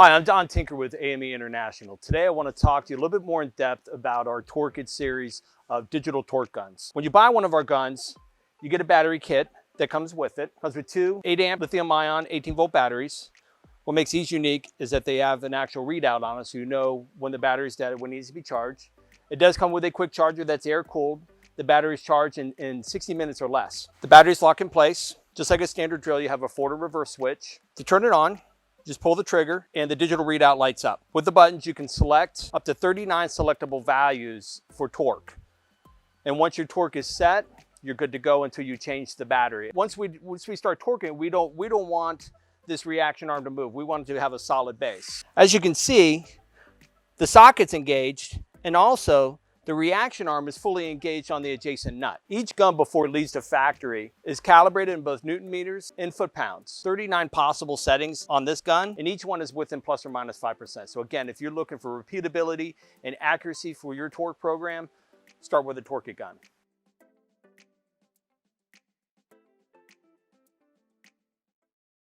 Hi, I'm Don Tinker with AME International. Today I want to talk to you a little bit more in depth about our TorqIt series of digital torque guns. When you buy one of our guns, you get a battery kit that comes with it. It comes with two 8 amp lithium ion 18-volt batteries. What makes these unique is that they have an actual readout on it, so you know when the battery's dead and when it needs to be charged. It does come with a quick charger that's air cooled. The battery's charged in 60 minutes or less. The battery's locked in place. Just like a standard drill, you have a forward reverse switch. To turn it on, just pull the trigger and the digital readout lights up. With the buttons, you can select up to 39 selectable values for torque. And once your torque is set, you're good to go until you change the battery. Once we start torquing, we don't want this reaction arm to move. We want it to have a solid base. As you can see, the socket's engaged, and also the reaction arm is fully engaged on the adjacent nut. Each gun before it leaves the factory is calibrated in both Newton meters and foot-pounds. 39 possible settings on this gun, and each one is within plus or minus 5%. So again, if you're looking for repeatability and accuracy for your torque program, start with a TorqIt gun.